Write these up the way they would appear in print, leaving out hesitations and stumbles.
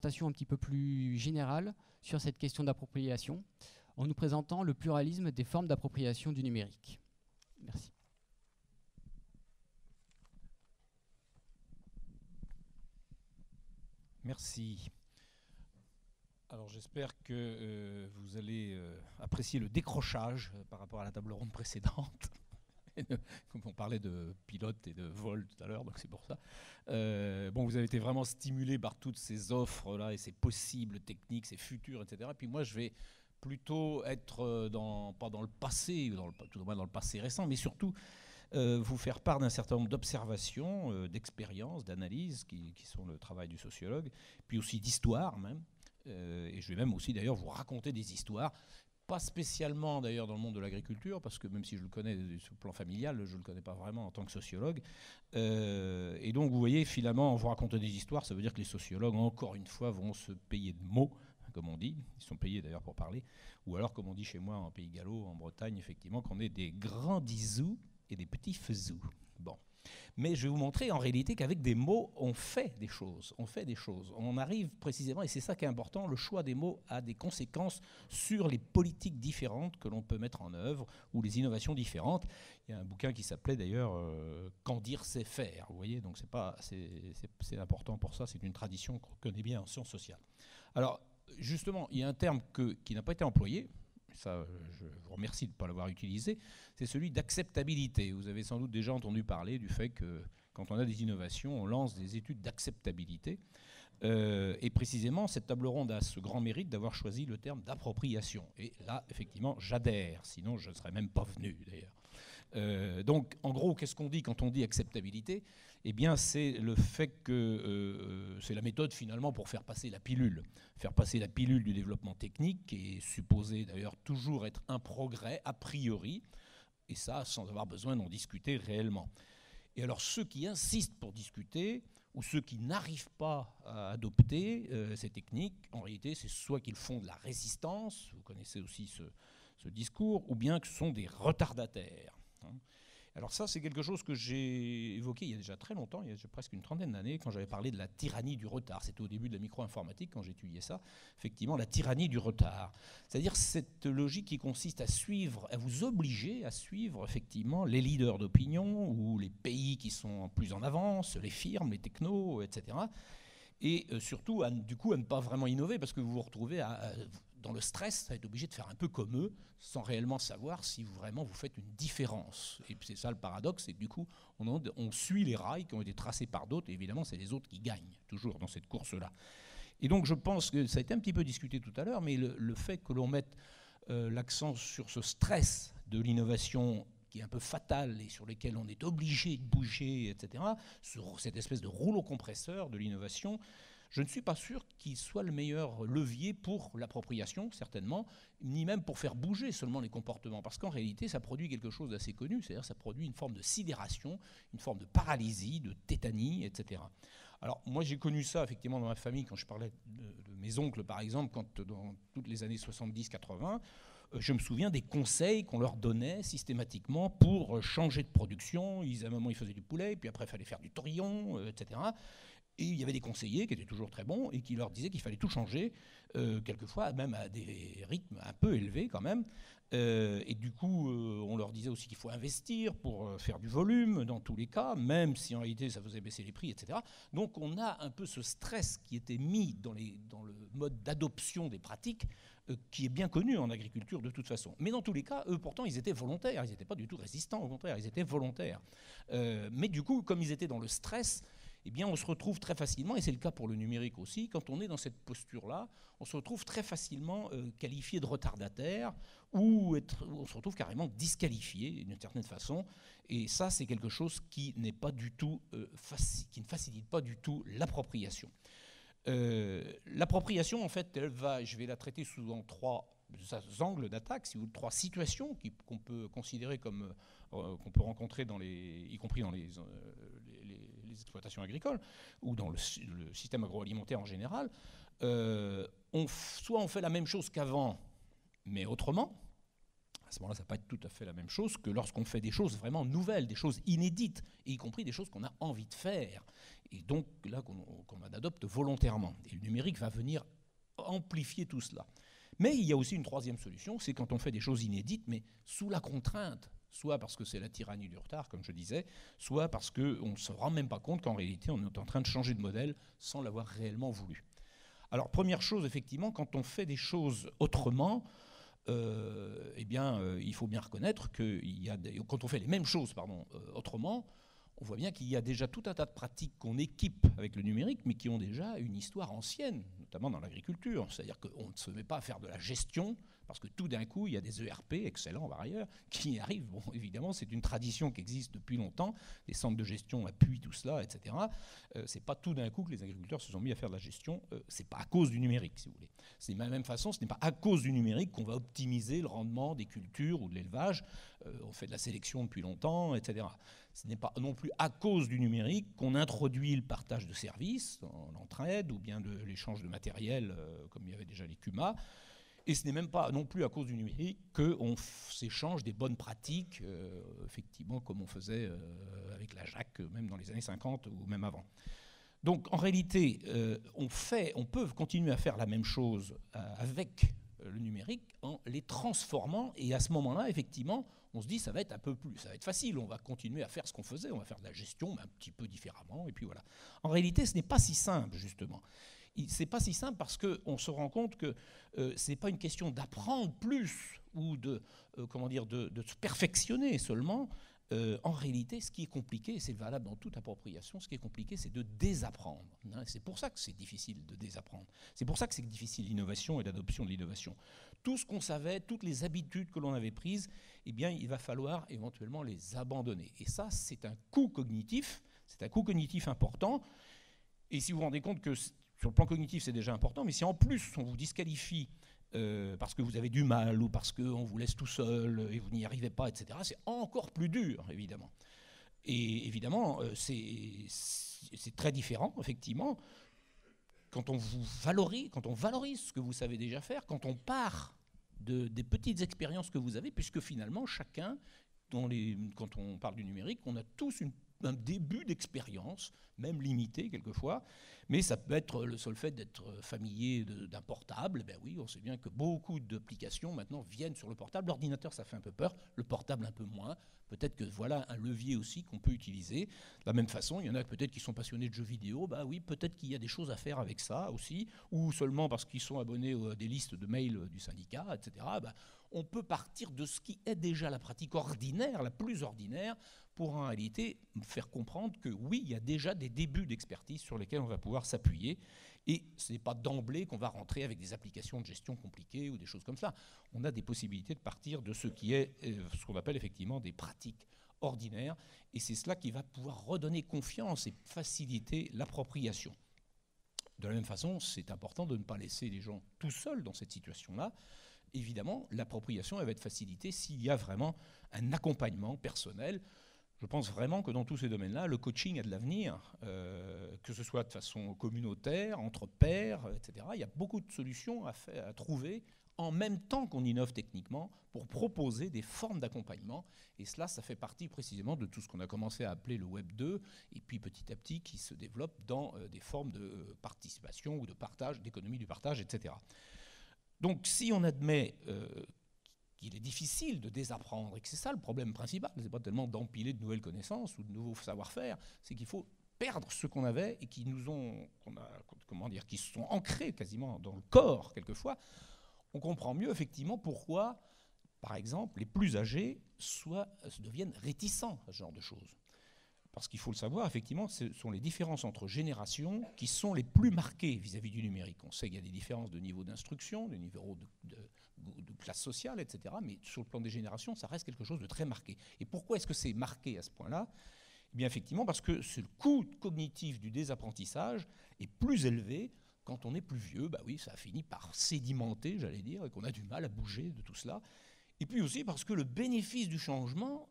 présentation un petit peu plus générale sur cette question d'appropriation, en nous présentant le pluralisme des formes d'appropriation du numérique. Merci. Merci. Alors j'espère que vous allez apprécier le décrochage par rapport à la table ronde précédente. Comme on parlait de pilote et de vol tout à l'heure, donc c'est pour ça. Bon, vous avez été vraiment stimulés par toutes ces offres-là et ces possibles techniques, ces futurs, etc. Et puis moi, je vais plutôt être pas dans le passé, tout au moins dans le passé récent, mais surtout vous faire part d'un certain nombre d'observations, d'expériences, d'analyses qui sont le travail du sociologue, puis aussi d'histoire même. Et je vais même aussi d'ailleurs vous raconter des histoires, pas spécialement d'ailleurs dans le monde de l'agriculture, parce que même si je le connais sur le plan familial, je ne le connais pas vraiment en tant que sociologue. Et donc vous voyez, finalement, en vous racontant des histoires, ça veut dire que les sociologues, encore une fois, vont se payer de mots, comme on dit. Ils sont payés d'ailleurs pour parler. Ou alors, comme on dit chez moi en Pays Gallo, en Bretagne, effectivement, qu'on est des grands disous et des petits faisous. Bon. Mais je vais vous montrer en réalité qu'avec des mots, on fait des choses. On fait des choses. On arrive précisément, et c'est ça qui est important, le choix des mots a des conséquences sur les politiques différentes que l'on peut mettre en œuvre ou les innovations différentes. Il y a un bouquin qui s'appelait d'ailleurs Quand dire c'est faire. Vous voyez, donc c'est important pour ça. C'est une tradition qu'on connaît bien en sciences sociales. Alors, justement, il y a un terme qui n'a pas été employé. Ça, je vous remercie de ne pas l'avoir utilisé, c'est celui d'acceptabilité. Vous avez sans doute déjà entendu parler du fait que quand on a des innovations, on lance des études d'acceptabilité. Et précisément, cette table ronde a ce grand mérite d'avoir choisi le terme d'appropriation. Et là, effectivement, j'adhère, sinon je ne serais même pas venu d'ailleurs. Donc, en gros, qu'est-ce qu'on dit quand on dit acceptabilité ? Eh bien, c'est le fait que c'est la méthode finalement pour faire passer la pilule. Faire passer la pilule du développement technique, qui est supposé d'ailleurs toujours être un progrès a priori, et ça sans avoir besoin d'en discuter réellement. Et alors ceux qui insistent pour discuter, ou ceux qui n'arrivent pas à adopter ces techniques, en réalité c'est soit qu'ils font de la résistance, vous connaissez aussi ce discours, ou bien que ce sont des retardataires. Alors ça, c'est quelque chose que j'ai évoqué il y a déjà très longtemps, il y a déjà presque une trentaine d'années, quand j'avais parlé de la tyrannie du retard. C'était au début de la micro-informatique, quand j'étudiais ça. Effectivement, la tyrannie du retard. C'est-à-dire cette logique qui consiste à suivre, à vous obliger à suivre effectivement les leaders d'opinion ou les pays qui sont plus en avance, les firmes, les technos, etc. Et surtout, du coup, à ne pas vraiment innover, parce que vous vous retrouvez dans le stress, à être obligé de faire un peu comme eux, sans réellement savoir si vraiment vous faites une différence. Et c'est ça le paradoxe, c'est que du coup, on suit les rails qui ont été tracés par d'autres, et évidemment, c'est les autres qui gagnent, toujours dans cette course-là. Et donc, je pense que ça a été un petit peu discuté tout à l'heure, mais le fait que l'on mette l'accent sur ce stress de l'innovation qui est un peu fatal et sur lequel on est obligé de bouger, etc., sur cette espèce de rouleau compresseur de l'innovation, je ne suis pas sûr qu'il soit le meilleur levier pour l'appropriation, certainement, ni même pour faire bouger seulement les comportements. Parce qu'en réalité, ça produit quelque chose d'assez connu, c'est-à-dire ça produit une forme de sidération, une forme de paralysie, de tétanie, etc. Alors, moi, j'ai connu ça, effectivement, dans ma famille, quand je parlais de mes oncles, par exemple, quand dans toutes les années 70-80, je me souviens des conseils qu'on leur donnait systématiquement pour changer de production. À un moment, ils faisaient du poulet, puis après, il fallait faire du torillon, etc. Et il y avait des conseillers qui étaient toujours très bons et qui leur disaient qu'il fallait tout changer, quelquefois même à des rythmes un peu élevés quand même. Et du coup, on leur disait aussi qu'il faut investir pour faire du volume dans tous les cas, même si en réalité ça faisait baisser les prix, etc. Donc on a un peu ce stress qui était mis dans le mode d'adoption des pratiques, qui est bien connu en agriculture de toute façon. Mais dans tous les cas, eux pourtant, ils étaient volontaires, ils n'étaient pas du tout résistants, au contraire, ils étaient volontaires. Mais du coup, comme ils étaient dans le stress, eh bien, on se retrouve très facilement, et c'est le cas pour le numérique aussi, quand on est dans cette posture-là, on se retrouve très facilement qualifié de retardataire, ou on se retrouve carrément disqualifié d'une certaine façon. Et ça, c'est quelque chose qui n'est pas du tout, qui ne facilite pas du tout l'appropriation. L'appropriation, en fait, je vais la traiter sous trois angles d'attaque, si vous voulez, trois situations qu'on peut considérer comme qu'on peut rencontrer y compris dans les exploitations agricoles ou dans le système agroalimentaire en général. Soit on fait la même chose qu'avant, mais autrement. À ce moment-là, ça ne va pas être tout à fait la même chose que lorsqu'on fait des choses vraiment nouvelles, des choses inédites, et y compris des choses qu'on a envie de faire, et donc là qu'on adopte volontairement. Et le numérique va venir amplifier tout cela. Mais il y a aussi une troisième solution, c'est quand on fait des choses inédites, mais sous la contrainte, soit parce que c'est la tyrannie du retard, comme je disais, soit parce qu'on ne se rend même pas compte qu'en réalité, on est en train de changer de modèle sans l'avoir réellement voulu. Alors, première chose, effectivement, quand on fait des choses autrement, il faut bien reconnaître que quand on fait les mêmes choses autrement, on voit bien qu'il y a déjà tout un tas de pratiques qu'on équipe avec le numérique, mais qui ont déjà une histoire ancienne, notamment dans l'agriculture. C'est-à-dire qu'on ne se met pas à faire de la gestion, parce que tout d'un coup, il y a des ERP, excellents par ailleurs, qui arrivent. Bon, évidemment, c'est une tradition qui existe depuis longtemps, les centres de gestion appuient tout cela, etc. C'est pas tout d'un coup que les agriculteurs se sont mis à faire de la gestion, c'est pas à cause du numérique, si vous voulez. C'est de la même façon, ce n'est pas à cause du numérique qu'on va optimiser le rendement des cultures ou de l'élevage. On fait de la sélection depuis longtemps, etc. Ce n'est pas non plus à cause du numérique qu'on introduit le partage de services, l'entraide, ou bien de l'échange de matériel, comme il y avait déjà les CUMA. Et ce n'est même pas non plus à cause du numérique qu'on s'échange des bonnes pratiques, effectivement, comme on faisait avec la JAC, même dans les années 50 ou même avant. Donc, en réalité, on peut continuer à faire la même chose avec le numérique en les transformant. Et à ce moment-là, effectivement, on se dit ça va être ça va être facile. On va continuer à faire ce qu'on faisait. On va faire de la gestion, mais un petit peu différemment. Et puis voilà. En réalité, ce n'est pas si simple, justement. C'est pas si simple parce qu'on se rend compte que ce n'est pas une question d'apprendre plus ou de se perfectionner seulement. En réalité, ce qui est compliqué, et c'est valable dans toute appropriation, ce qui est compliqué, c'est de désapprendre. C'est pour ça que c'est difficile de désapprendre. C'est pour ça que c'est difficile l'innovation et l'adoption de l'innovation. Tout ce qu'on savait, toutes les habitudes que l'on avait prises, eh bien, il va falloir éventuellement les abandonner. Et ça, c'est un coût cognitif important. Et si vous vous rendez compte que sur le plan cognitif, c'est déjà important, mais si en plus on vous disqualifie parce que vous avez du mal ou parce qu'on vous laisse tout seul et vous n'y arrivez pas, etc., c'est encore plus dur, évidemment. Et évidemment, c'est très différent, effectivement, quand on valorise ce que vous savez déjà faire, quand on part des petites expériences que vous avez, puisque finalement, chacun, quand on parle du numérique, on a tous un début d'expérience, même limité quelquefois, mais ça peut être le seul fait d'être familier d'un portable. Ben oui, on sait bien que beaucoup d'applications maintenant viennent sur le portable. L'ordinateur, ça fait un peu peur, le portable un peu moins. Peut-être que voilà un levier aussi qu'on peut utiliser. De la même façon, il y en a peut-être qui sont passionnés de jeux vidéo. Ben oui, peut-être qu'il y a des choses à faire avec ça aussi, ou seulement parce qu'ils sont abonnés à des listes de mails du syndicat, etc. Ben, on peut partir de ce qui est déjà la pratique ordinaire, la plus ordinaire, pour en réalité faire comprendre que oui, il y a déjà des débuts d'expertise sur lesquels on va pouvoir s'appuyer. Et ce n'est pas d'emblée qu'on va rentrer avec des applications de gestion compliquées ou des choses comme ça. On a des possibilités de partir de ce qui est ce qu'on appelle effectivement des pratiques ordinaires. Et c'est cela qui va pouvoir redonner confiance et faciliter l'appropriation. De la même façon, c'est important de ne pas laisser les gens tout seuls dans cette situation-là. Évidemment, l'appropriation elle va être facilitée s'il y a vraiment un accompagnement personnel. Je pense vraiment que dans tous ces domaines-là, le coaching a de l'avenir, que ce soit de façon communautaire, entre pairs, etc. Il y a beaucoup de solutions à trouver en même temps qu'on innove techniquement pour proposer des formes d'accompagnement. Et cela, ça fait partie précisément de tout ce qu'on a commencé à appeler le Web 2, et puis petit à petit qui se développe dans des formes de participation ou de partage, d'économie du partage, etc. Donc si on admet qu'il est difficile de désapprendre, et que c'est ça le problème principal, c'est pas tellement d'empiler de nouvelles connaissances ou de nouveaux savoir-faire, c'est qu'il faut perdre ce qu'on avait et qui qui se sont ancrés quasiment dans le corps quelquefois. On comprend mieux effectivement pourquoi, par exemple, les plus âgés deviennent réticents à ce genre de choses. Parce qu'il faut le savoir, effectivement, ce sont les différences entre générations qui sont les plus marquées vis-à-vis du numérique. On sait qu'il y a des différences de niveau d'instruction, de niveau de classe sociale, etc. Mais sur le plan des générations, ça reste quelque chose de très marqué. Et pourquoi est-ce que c'est marqué à ce point-là ? Eh bien, effectivement, parce que le coût cognitif du désapprentissage est plus élevé quand on est plus vieux. Bah oui, ça a fini par sédimenter, j'allais dire, et qu'on a du mal à bouger de tout cela. Et puis aussi parce que le bénéfice du changement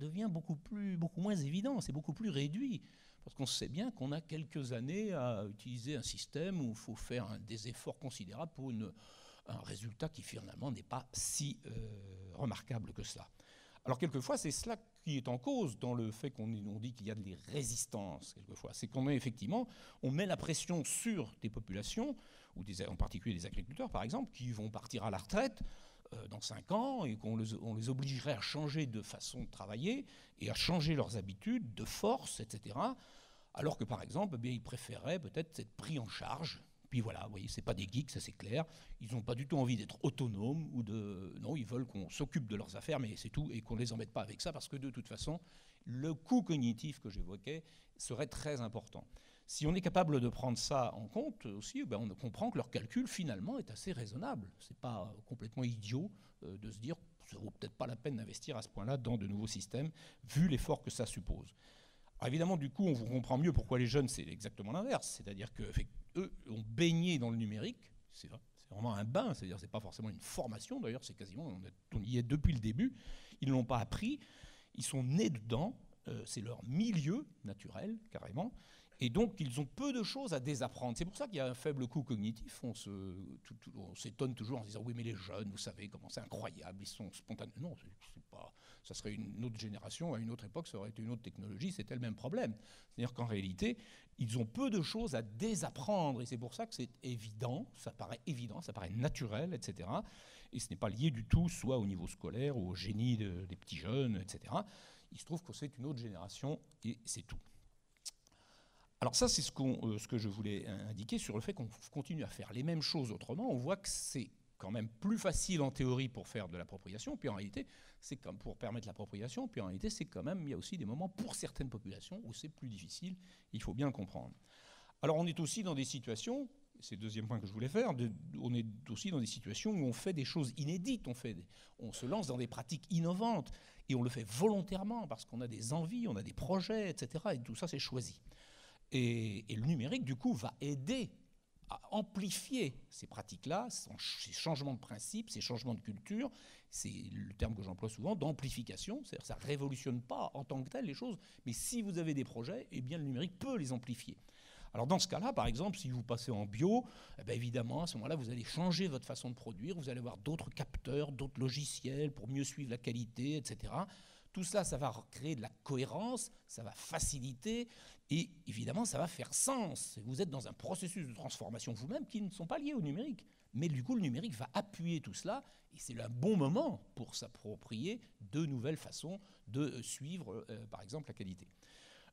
devient beaucoup moins évident, c'est beaucoup plus réduit. Parce qu'on sait bien qu'on a quelques années à utiliser un système où il faut faire des efforts considérables pour un résultat qui finalement n'est pas si remarquable que cela. Alors quelquefois, c'est cela qui est en cause dans le fait qu'on dit qu'il y a des résistances, quelquefois. C'est qu'on effectivement, on met la pression sur des populations, ou en particulier des agriculteurs par exemple, qui vont partir à la retraite dans 5 ans et qu'on les obligerait à changer de façon de travailler et à changer leurs habitudes de force, etc. Alors que par exemple, ils préféraient peut-être être pris en charge. Puis voilà, vous voyez, c'est pas des geeks, ça c'est clair. Ils n'ont pas du tout envie d'être autonomes non, ils veulent qu'on s'occupe de leurs affaires, mais c'est tout, et qu'on les embête pas avec ça, parce que de toute façon, le coût cognitif que j'évoquais serait très important. Si on est capable de prendre ça en compte aussi, on comprend que leur calcul finalement est assez raisonnable. C'est pas complètement idiot de se dire, ça vaut peut-être pas la peine d'investir à ce point-là dans de nouveaux systèmes, vu l'effort que ça suppose. Alors évidemment, du coup, on vous comprend mieux pourquoi les jeunes, c'est exactement l'inverse. C'est-à-dire qu'eux ont baigné dans le numérique. C'est vraiment un bain. C'est-à-dire c'est pas forcément une formation. D'ailleurs, c'est quasiment, on y est depuis le début. Ils ne l'ont pas appris. Ils sont nés dedans. C'est leur milieu naturel, carrément. Et donc, ils ont peu de choses à désapprendre. C'est pour ça qu'il y a un faible coût cognitif. On s'étonne toujours en se disant « Oui, mais les jeunes, vous savez comment c'est incroyable, ils sont spontanés. » Non, c'est pas... Ça serait une autre génération, à une autre époque, ça aurait été une autre technologie, c'était le même problème. C'est-à-dire qu'en réalité, ils ont peu de choses à désapprendre. Et c'est pour ça que c'est évident, ça paraît naturel, etc. Et ce n'est pas lié du tout, soit au niveau scolaire ou au génie des petits jeunes, etc. Il se trouve que c'est une autre génération et c'est tout. Alors ça, c'est ce que je voulais indiquer sur le fait qu'on continue à faire les mêmes choses autrement. On voit que c'est quand même plus facile en théorie pour faire de l'appropriation, puis en réalité, c'est comme pour permettre l'appropriation, puis en réalité, c'est quand même, il y a aussi des moments pour certaines populations où c'est plus difficile, il faut bien le comprendre. Alors on est aussi dans des situations, c'est le deuxième point que je voulais faire, on est aussi dans des situations où on fait des choses inédites, on se lance dans des pratiques innovantes, et on le fait volontairement, parce qu'on a des envies, on a des projets, etc., et tout ça, c'est choisi. Et le numérique, du coup, va aider à amplifier ces pratiques-là, ces changements de principe, ces changements de culture. C'est le terme que j'emploie souvent, d'amplification. C'est-à-dire que ça ne révolutionne pas en tant que tel les choses, mais si vous avez des projets, eh bien, le numérique peut les amplifier. Alors dans ce cas-là, par exemple, si vous passez en bio, évidemment, à ce moment-là, vous allez changer votre façon de produire, vous allez avoir d'autres capteurs, d'autres logiciels pour mieux suivre la qualité, etc. Tout cela, ça va créer de la cohérence, ça va faciliter et évidemment, ça va faire sens. Vous êtes dans un processus de transformation vous-même qui ne sont pas liés au numérique. Mais du coup, le numérique va appuyer tout cela et c'est un bon moment pour s'approprier de nouvelles façons de suivre, par exemple, la qualité.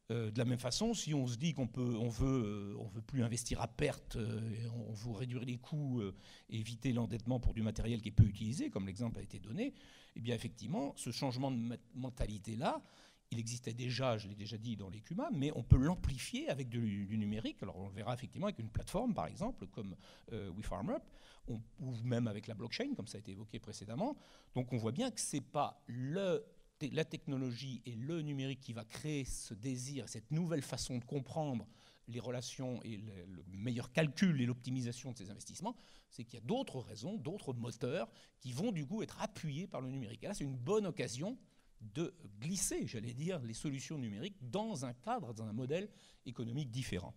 De la même façon, si on se dit qu'on veut plus investir à perte, on veut réduire les coûts, éviter l'endettement pour du matériel qui est peu utilisé, comme l'exemple a été donné, eh bien effectivement, ce changement de mentalité-là, il existait déjà, je l'ai déjà dit, dans l'ECUMA, mais on peut l'amplifier avec du numérique. Alors on le verra effectivement avec une plateforme, par exemple, comme WeFarmUp, ou même avec la blockchain, comme ça a été évoqué précédemment. Donc on voit bien que ce n'est pas la technologie et le numérique qui va créer ce désir, cette nouvelle façon de comprendre les relations et le meilleur calcul et l'optimisation de ces investissements, c'est qu'il y a d'autres raisons, d'autres moteurs qui vont du coup être appuyés par le numérique. Et là, c'est une bonne occasion de glisser, j'allais dire, les solutions numériques dans un cadre, dans un modèle économique différent.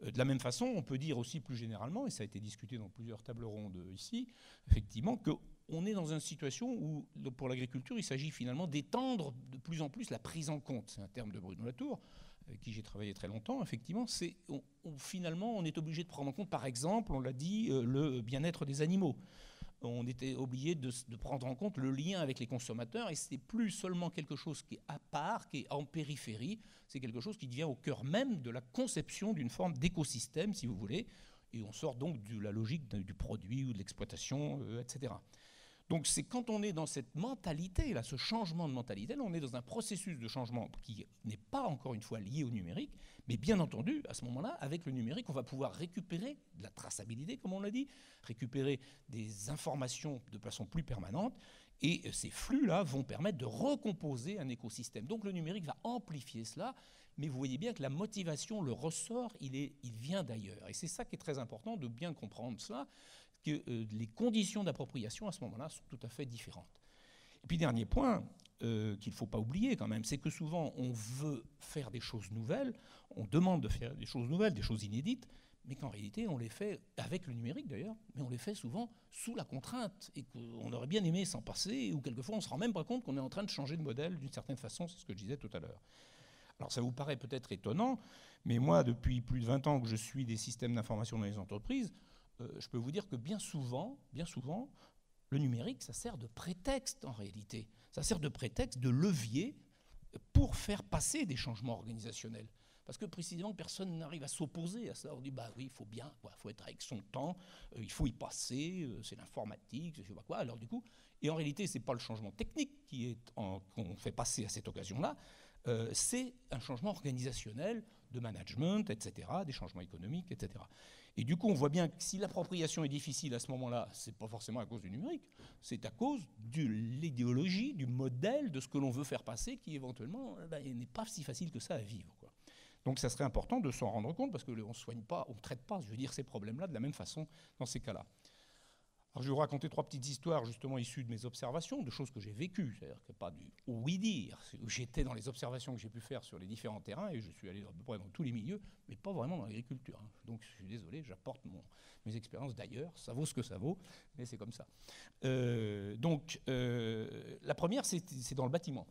De la même façon, on peut dire aussi plus généralement, et ça a été discuté dans plusieurs tables rondes ici, effectivement, qu'on est dans une situation où, pour l'agriculture, il s'agit finalement d'étendre de plus en plus la prise en compte. C'est un terme de Bruno Latour, avec qui j'ai travaillé très longtemps. Effectivement, finalement, on est obligé de prendre en compte, par exemple, on l'a dit, le bien-être des animaux. On était obligé de prendre en compte le lien avec les consommateurs, et c'est plus seulement quelque chose qui est à part, qui est en périphérie, c'est quelque chose qui devient au cœur même de la conception d'une forme d'écosystème, si vous voulez, et on sort donc de la logique du produit ou de l'exploitation, etc. Donc c'est quand on est dans cette mentalité, là, ce changement de mentalité, là, on est dans un processus de changement qui n'est pas encore une fois lié au numérique, mais bien entendu, à ce moment-là, avec le numérique, on va pouvoir récupérer de la traçabilité, comme on l'a dit, récupérer des informations de façon plus permanente, et ces flux-là vont permettre de recomposer un écosystème. Donc le numérique va amplifier cela, mais vous voyez bien que la motivation, le ressort, il vient d'ailleurs. Et c'est ça qui est très important, de bien comprendre cela, que les conditions d'appropriation à ce moment-là sont tout à fait différentes. Et puis dernier point qu'il ne faut pas oublier quand même, c'est que souvent on veut faire des choses nouvelles, on demande de faire des choses nouvelles, des choses inédites, mais qu'en réalité, on les fait, avec le numérique d'ailleurs, mais on les fait souvent sous la contrainte, et qu'on aurait bien aimé s'en passer, ou quelquefois on ne se rend même pas compte qu'on est en train de changer de modèle d'une certaine façon, c'est ce que je disais tout à l'heure. Alors ça vous paraît peut-être étonnant, mais moi, depuis plus de 20 ans que je suis des systèmes d'information dans les entreprises, je peux vous dire que bien souvent, le numérique, ça sert de prétexte en réalité. Ça sert de prétexte, de levier pour faire passer des changements organisationnels. Parce que précisément, personne n'arrive à s'opposer à ça. On dit, bah oui, il faut bien, il faut être avec son temps, il faut y passer, c'est l'informatique, je ne sais pas quoi. Alors du coup, et en réalité, ce n'est pas le changement technique qu'on fait passer à cette occasion-là, c'est un changement organisationnel, de management, etc., des changements économiques, etc. Et du coup, on voit bien que si l'appropriation est difficile à ce moment-là, ce n'est pas forcément à cause du numérique, c'est à cause de l'idéologie, du modèle, de ce que l'on veut faire passer, qui éventuellement n'est pas si facile que ça à vivre, quoi. Donc ça serait important de s'en rendre compte, parce qu'on ne soigne pas, on ne traite pas, je veux dire, ces problèmes-là de la même façon dans ces cas-là. Alors je vais vous raconter 3 petites histoires justement issues de mes observations, de choses que j'ai vécues, c'est-à-dire que pas du oui-dire, j'étais dans les observations que j'ai pu faire sur les différents terrains, et je suis allé à peu près dans tous les milieux, mais pas vraiment dans l'agriculture. Donc je suis désolé, j'apporte mes expériences d'ailleurs, ça vaut ce que ça vaut, mais c'est comme ça. La première, c'est dans le bâtiment.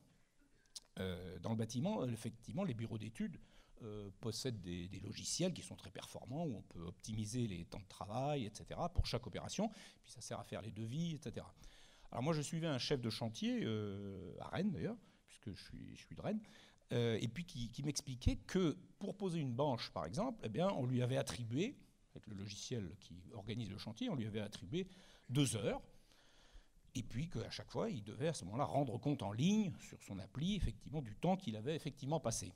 Dans le bâtiment, effectivement, les bureaux d'études possèdent des logiciels qui sont très performants, où on peut optimiser les temps de travail, etc., pour chaque opération. Puis ça sert à faire les devis, etc. Alors moi, je suivais un chef de chantier, à Rennes d'ailleurs, puisque je suis de Rennes, et puis qui m'expliquait que pour poser une bâche, par exemple, eh bien, on lui avait attribué, avec le logiciel qui organise le chantier, on lui avait attribué 2 heures, et puis qu'à chaque fois, il devait à ce moment-là rendre compte en ligne, sur son appli, effectivement, du temps qu'il avait effectivement passé.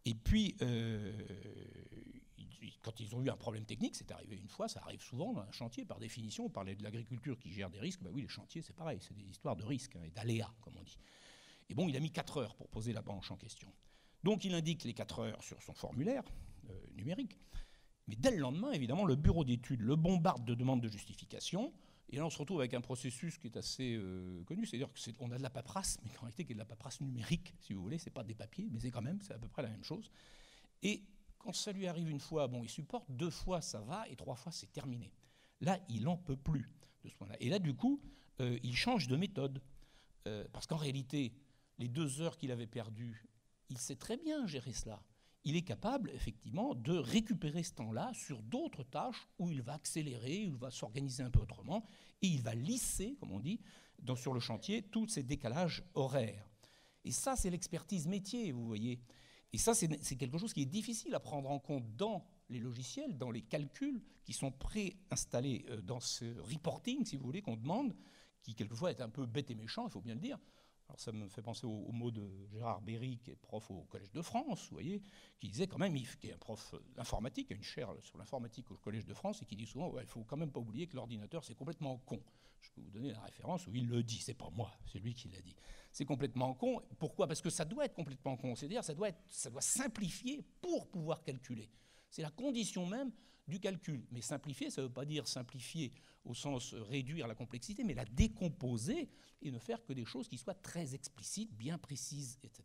Et puis, quand ils ont eu un problème technique, c'est arrivé une fois, ça arrive souvent dans un chantier, par définition, on parlait de l'agriculture qui gère des risques, ben oui, les chantiers, c'est pareil, c'est des histoires de risques, et d'aléas, comme on dit. Et bon, il a mis 4 heures pour poser la bâche en question. Donc, il indique les 4 heures sur son formulaire numérique, mais dès le lendemain, évidemment, le bureau d'études le bombarde de demandes de justification, et là, on se retrouve avec un processus qui est assez connu, c'est-à-dire qu'on a de la paperasse, mais en réalité, qui est de la paperasse numérique, si vous voulez, c'est pas des papiers, mais c'est à peu près la même chose. Et quand ça lui arrive une fois, bon, il supporte, 2 fois, ça va, et 3 fois, c'est terminé. Là, il n'en peut plus de ce point-là. Et là, du coup, il change de méthode, parce qu'en réalité, les 2 heures qu'il avait perdues, il sait très bien gérer cela. Il est capable, effectivement, de récupérer ce temps-là sur d'autres tâches où il va accélérer, où il va s'organiser un peu autrement, et il va lisser, comme on dit, sur le chantier, tous ces décalages horaires. Et ça, c'est l'expertise métier, vous voyez. Et ça, c'est quelque chose qui est difficile à prendre en compte dans les logiciels, dans les calculs qui sont préinstallés dans ce reporting, si vous voulez, qu'on demande, qui quelquefois est un peu bête et méchant, il faut bien le dire. Alors ça me fait penser au mot de Gérard Berry, qui est prof au Collège de France, vous voyez, qui disait quand même, qui est un prof d'informatique, qui a une chaire sur l'informatique au Collège de France, et qui dit souvent, ouais, il ne faut quand même pas oublier que l'ordinateur, c'est complètement con. Je peux vous donner la référence où il le dit, c'est pas moi, c'est lui qui l'a dit. C'est complètement con. Pourquoi ? Parce que ça doit être complètement con, c'est-à-dire ça doit simplifier pour pouvoir calculer. C'est la condition même du calcul. Mais simplifier, ça ne veut pas dire simplifier au sens réduire la complexité, mais la décomposer et ne faire que des choses qui soient très explicites, bien précises, etc.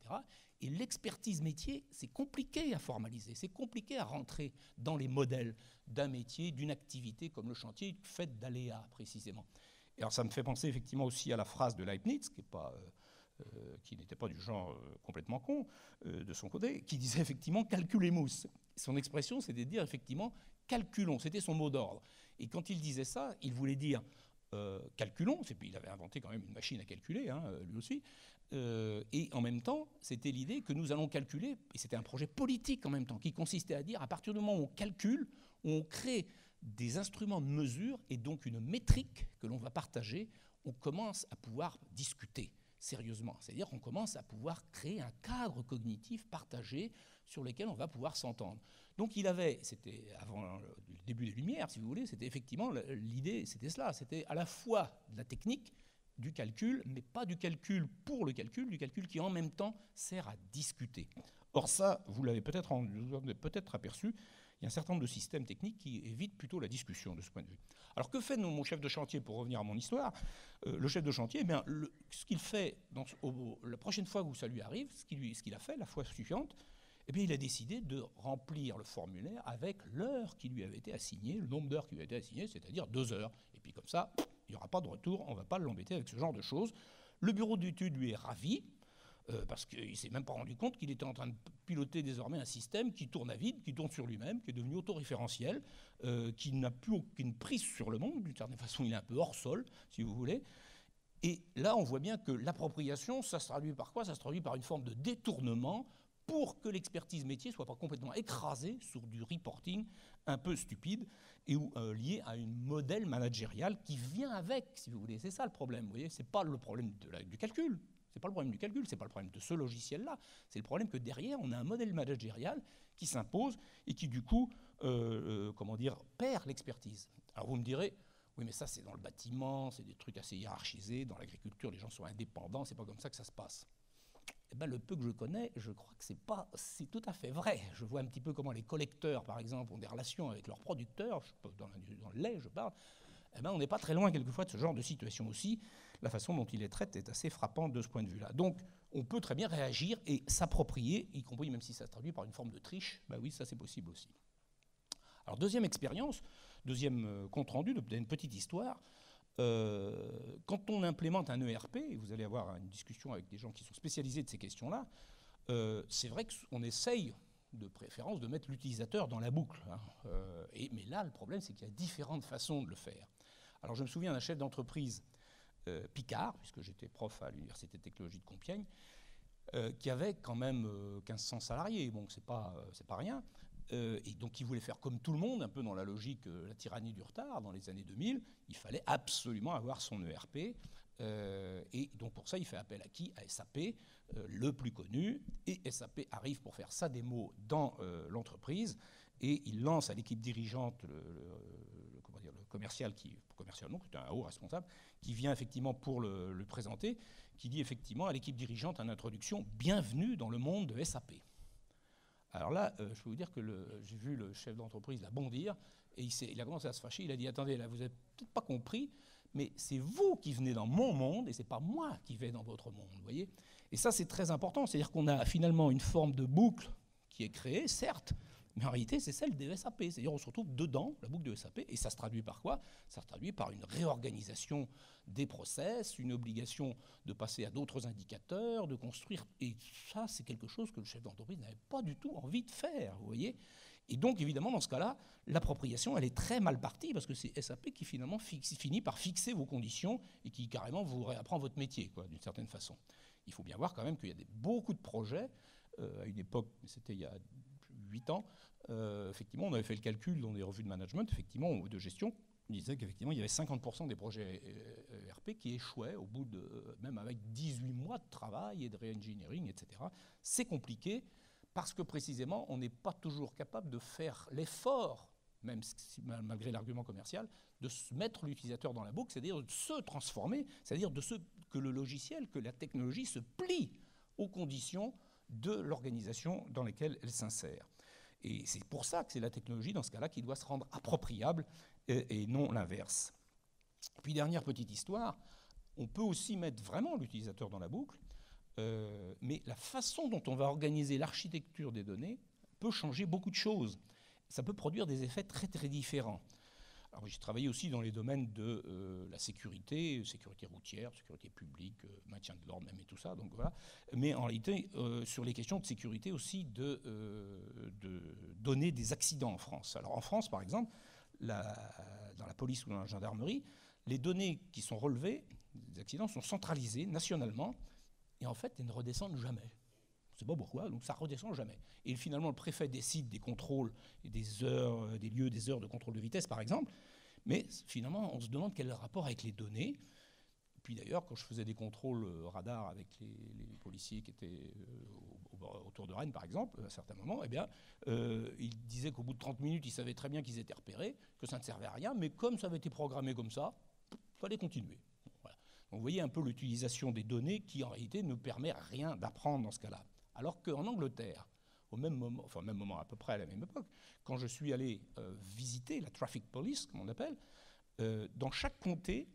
Et l'expertise métier, c'est compliqué à formaliser, c'est compliqué à rentrer dans les modèles d'un métier, d'une activité comme le chantier, faite d'aléas précisément. Et alors ça me fait penser effectivement aussi à la phrase de Leibniz, qui n'était pas du genre complètement con de son côté, qui disait effectivement « calculemus ». Son expression, c'était de dire effectivement « calculons », c'était son mot d'ordre. Et quand il disait ça, il voulait dire calculons, il avait inventé quand même une machine à calculer, lui aussi, et en même temps, c'était l'idée que nous allons calculer, et c'était un projet politique en même temps, qui consistait à dire à partir du moment où on calcule, où on crée des instruments de mesure et donc une métrique que l'on va partager, on commence à pouvoir discuter sérieusement. C'est-à-dire qu'on commence à pouvoir créer un cadre cognitif partagé sur lequel on va pouvoir s'entendre. Donc c'était avant le début des Lumières, si vous voulez, c'était effectivement l'idée, c'était cela, c'était à la fois de la technique, du calcul, mais pas du calcul pour le calcul, du calcul qui en même temps sert à discuter. Or ça, vous l'avez peut-être aperçu, il y a un certain nombre de systèmes techniques qui évitent plutôt la discussion de ce point de vue. Alors que fait mon chef de chantier, pour revenir à mon histoire? Le chef de chantier, eh bien, ce qu'il fait la prochaine fois où ça lui arrive, ce qu'il a fait la fois suivante, eh bien, il a décidé de remplir le formulaire avec l'heure qui lui avait été assignée, le nombre d'heures qui lui avait été assigné, c'est-à-dire 2 heures. Et puis comme ça, il n'y aura pas de retour, on ne va pas l'embêter avec ce genre de choses. Le bureau d'études lui est ravi, parce qu'il ne s'est même pas rendu compte qu'il était en train de piloter désormais un système qui tourne à vide, qui tourne sur lui-même, qui est devenu autoréférentiel, qui n'a plus aucune prise sur le monde. D'une certaine façon, il est un peu hors sol, si vous voulez. Et là, on voit bien que l'appropriation, ça se traduit par quoi? Ça se traduit par une forme de détournement pour que l'expertise métier ne soit pas complètement écrasée sur du reporting un peu stupide et lié à un modèle managérial qui vient avec, si vous voulez. C'est ça le problème, vous voyez. Ce n'est pas le problème du calcul. Ce n'est pas le problème du calcul, ce n'est pas le problème de ce logiciel-là. C'est le problème que derrière, on a un modèle managérial qui s'impose et qui, du coup, perd l'expertise. Alors vous me direz, oui, mais ça, c'est dans le bâtiment, c'est des trucs assez hiérarchisés. Dans l'agriculture, les gens sont indépendants, c'est pas comme ça que ça se passe. Eh ben, le peu que je connais, je crois que c'est tout à fait vrai. Je vois un petit peu comment les collecteurs, par exemple, ont des relations avec leurs producteurs, dans le lait, je parle. Eh ben, on n'est pas très loin, quelquefois, de ce genre de situation aussi. La façon dont il les traite est assez frappante de ce point de vue-là. Donc, on peut très bien réagir et s'approprier, y compris même si ça se traduit par une forme de triche. Ben oui, ça, c'est possible aussi. Alors, deuxième expérience, deuxième compte-rendu d'une petite histoire. Quand on implémente un ERP, et vous allez avoir une discussion avec des gens qui sont spécialisés de ces questions-là, c'est vrai qu'on essaye de préférence de mettre l'utilisateur dans la boucle. Mais là, le problème, c'est qu'il y a différentes façons de le faire. Alors je me souviens d'un chef d'entreprise, Picard, puisque j'étais prof à l'Université de technologie de Compiègne, qui avait quand même 1500 salariés, bon, c'est pas rien. Et donc, il voulait faire comme tout le monde, un peu dans la logique, la tyrannie du retard, dans les années 2000. Il fallait absolument avoir son ERP. Et donc, pour ça, il fait appel à qui? À SAP, le plus connu. Et SAP arrive pour faire sa démo dans l'entreprise. Et il lance à l'équipe dirigeante, le commercial, non, c'est un haut responsable, qui vient effectivement pour le présenter, qui dit effectivement à l'équipe dirigeante en introduction, « Bienvenue dans le monde de SAP ». Alors là, je peux vous dire que j'ai vu le chef d'entreprise là bondir, et il a commencé à se fâcher. Il a dit, attendez, là, vous n'avez peut-être pas compris, mais c'est vous qui venez dans mon monde, et ce n'est pas moi qui vais dans votre monde, vous voyez. Et ça, c'est très important. C'est-à-dire qu'on a finalement une forme de boucle qui est créée, certes, mais en réalité, c'est celle des SAP. C'est-à-dire on se retrouve dedans, la boucle de SAP, et ça se traduit par quoi? Ça se traduit par une réorganisation des process, une obligation de passer à d'autres indicateurs, de construire. Et ça, c'est quelque chose que le chef d'entreprise n'avait pas du tout envie de faire, vous voyez. Et donc, évidemment, dans ce cas-là, l'appropriation, elle est très mal partie, parce que c'est SAP qui finalement finit par fixer vos conditions et qui carrément vous réapprend votre métier, quoi, d'une certaine façon. Il faut bien voir quand même qu'il y a beaucoup de projets. À une époque, c'était il y a 8 ans, effectivement, on avait fait le calcul dans des revues de management, effectivement, de gestion. On disait qu'effectivement, il y avait 50% des projets ERP qui échouaient au bout de, même avec 18 mois de travail et de re-engineering, etc. C'est compliqué parce que précisément, on n'est pas toujours capable de faire l'effort, même malgré l'argument commercial, de se mettre l'utilisateur dans la boucle, c'est-à-dire de se transformer, c'est-à-dire que le logiciel, que la technologie se plie aux conditions de l'organisation dans laquelle elle s'insère. Et c'est pour ça que c'est la technologie, dans ce cas-là, qui doit se rendre appropriable et non l'inverse. Puis, dernière petite histoire, on peut aussi mettre vraiment l'utilisateur dans la boucle, mais la façon dont on va organiser l'architecture des données peut changer beaucoup de choses. Ça peut produire des effets très, très différents. Alors, j'ai travaillé aussi dans les domaines de la sécurité routière, sécurité publique, maintien de l'ordre même et tout ça. Donc voilà. Mais en réalité, sur les questions de sécurité aussi, de donner des accidents en France. Alors en France, par exemple, dans la police ou dans la gendarmerie, les données qui sont relevées, des accidents, sont centralisées nationalement et en fait, elles ne redescendent jamais. On ne sait pas pourquoi, donc ça ne redescend jamais. Et finalement, le préfet décide des contrôles et des heures de contrôle de vitesse, par exemple. Mais finalement, on se demande quel est le rapport avec les données. Puis d'ailleurs, quand je faisais des contrôles radar avec les policiers qui étaient autour de Rennes, par exemple, à un certain moment, eh bien, ils disaient qu'au bout de 30 minutes, ils savaient très bien qu'ils étaient repérés, que ça ne servait à rien, mais comme ça avait été programmé comme ça, il fallait continuer. Voilà. Donc vous voyez un peu l'utilisation des données qui, en réalité, ne permet rien d'apprendre dans ce cas-là. Alors qu'en Angleterre, au même moment, à peu près à la même époque, quand je suis allé visiter la traffic police, comme on appelle, dans chaque comté,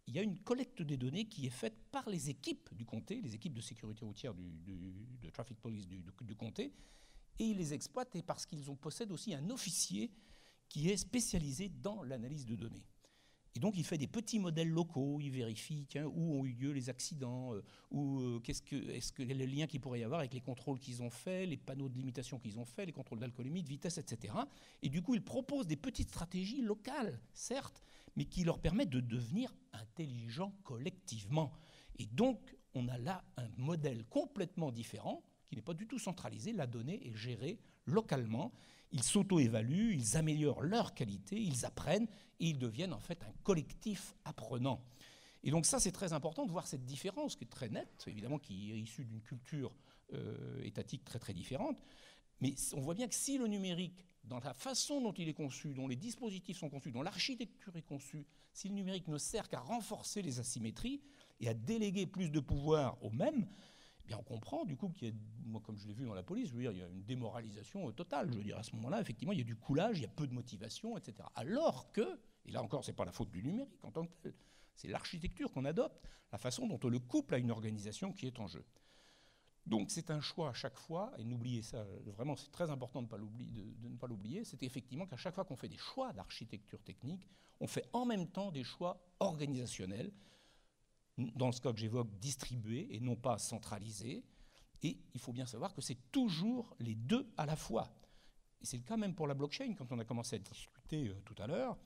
il y a une collecte des données qui est faite par les équipes du comté, les équipes de sécurité routière de traffic police du comté, et ils les exploitent et parce qu'ils possèdent aussi un officier qui est spécialisé dans l'analyse de données. Et donc, il fait des petits modèles locaux, il vérifie où ont eu lieu les accidents, est-ce que les liens qu'il pourrait y avoir avec les contrôles qu'ils ont faits, les panneaux de limitation qu'ils ont faits, les contrôles d'alcoolémie, de vitesse, etc. Et du coup, il propose des petites stratégies locales, certes, mais qui leur permettent de devenir intelligents collectivement. Et donc, on a là un modèle complètement différent, qui n'est pas du tout centralisé. La donnée est gérée localement. Ils s'auto-évaluent, ils améliorent leur qualité, ils apprennent et ils deviennent en fait un collectif apprenant. Et donc ça, c'est très important de voir cette différence qui est très nette, évidemment qui est issue d'une culture étatique très très différente. Mais on voit bien que si le numérique, dans la façon dont il est conçu, dont les dispositifs sont conçus, dont l'architecture est conçue, si le numérique ne sert qu'à renforcer les asymétries et à déléguer plus de pouvoir aux mêmes, bien on comprend du coup qu'il y a, moi comme je l'ai vu dans la police, je veux dire, il y a une démoralisation totale. Je veux dire, à ce moment-là, effectivement, il y a du coulage, il y a peu de motivation, etc. Alors que, et là encore, ce n'est pas la faute du numérique en tant que tel, c'est l'architecture qu'on adopte, la façon dont on le couple à une organisation qui est en jeu. Donc c'est un choix à chaque fois, et n'oubliez ça, vraiment c'est très important de ne pas l'oublier, c'est effectivement qu'à chaque fois qu'on fait des choix d'architecture technique, on fait en même temps des choix organisationnels, dans le cas que j'évoque, distribués et non pas centralisés. Et il faut bien savoir que c'est toujours les deux à la fois. Et c'est le cas même pour la blockchain, quand on a commencé à discuter tout à l'heure.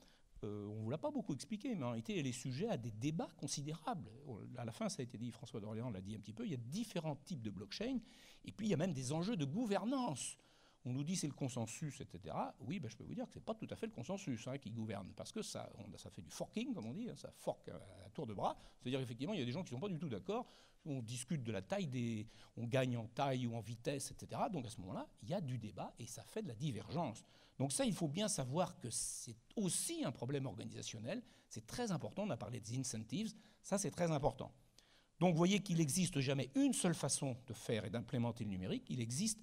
On ne vous l'a pas beaucoup expliqué, mais en réalité, elle est sujet à des débats considérables. À la fin, ça a été dit, François d'Orléans l'a dit un petit peu, il y a différents types de blockchain, et puis il y a même des enjeux de gouvernance. On nous dit c'est le consensus, etc. Oui, ben, je peux vous dire que ce n'est pas tout à fait le consensus qui gouverne, parce que ça fait du forking, comme on dit, ça fork à tour de bras. C'est-à-dire effectivement, il y a des gens qui ne sont pas du tout d'accord. On discute de la taille, on gagne en taille ou en vitesse, etc. Donc à ce moment-là, il y a du débat et ça fait de la divergence. Donc ça, il faut bien savoir que c'est aussi un problème organisationnel. C'est très important, on a parlé des incentives, ça c'est très important. Donc vous voyez qu'il n'existe jamais une seule façon de faire et d'implémenter le numérique. Il n'existe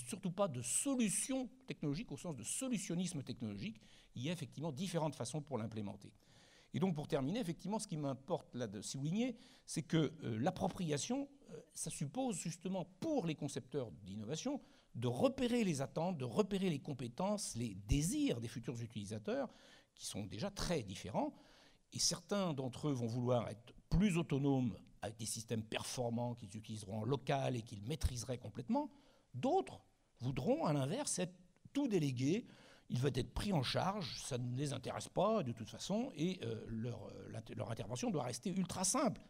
surtout pas de solution technologique au sens de solutionnisme technologique. Il y a effectivement différentes façons pour l'implémenter. Et donc pour terminer, effectivement, ce qui m'importe là de souligner, c'est que l'appropriation, ça suppose justement pour les concepteurs d'innovation de repérer les attentes, de repérer les compétences, les désirs des futurs utilisateurs, qui sont déjà très différents. Et certains d'entre eux vont vouloir être plus autonomes avec des systèmes performants qu'ils utiliseront en local et qu'ils maîtriseraient complètement. D'autres voudront, à l'inverse, être tout délégués. Ils veulent être pris en charge, ça ne les intéresse pas de toute façon, et leur intervention doit rester ultra simple.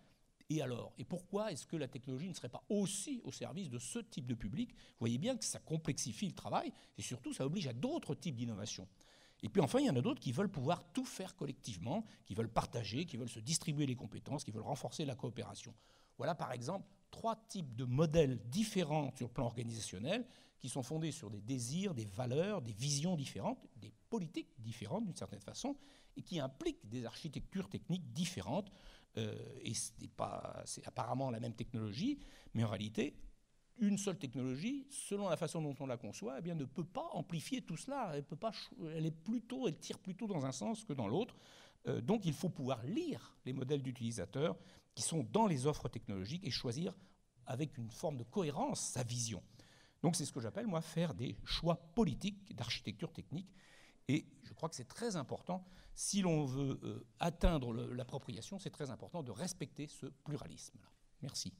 Et alors, et pourquoi est-ce que la technologie ne serait pas aussi au service de ce type de public? Vous voyez bien que ça complexifie le travail, et surtout ça oblige à d'autres types d'innovation. Et puis enfin, il y en a d'autres qui veulent pouvoir tout faire collectivement, qui veulent partager, qui veulent se distribuer les compétences, qui veulent renforcer la coopération. Voilà par exemple 3 types de modèles différents sur le plan organisationnel qui sont fondés sur des désirs, des valeurs, des visions différentes, des politiques différentes d'une certaine façon, et qui impliquent des architectures techniques différentes. Et c'est apparemment la même technologie, mais en réalité, une seule technologie, selon la façon dont on la conçoit, eh bien, ne peut pas amplifier tout cela. Elle tire plutôt dans un sens que dans l'autre. Donc il faut pouvoir lire les modèles d'utilisateurs qui sont dans les offres technologiques et choisir avec une forme de cohérence sa vision. Donc c'est ce que j'appelle, moi, faire des choix politiques d'architecture technique. Et je crois que c'est très important, si l'on veut atteindre l'appropriation, c'est très important de respecter ce pluralisme-là. Merci.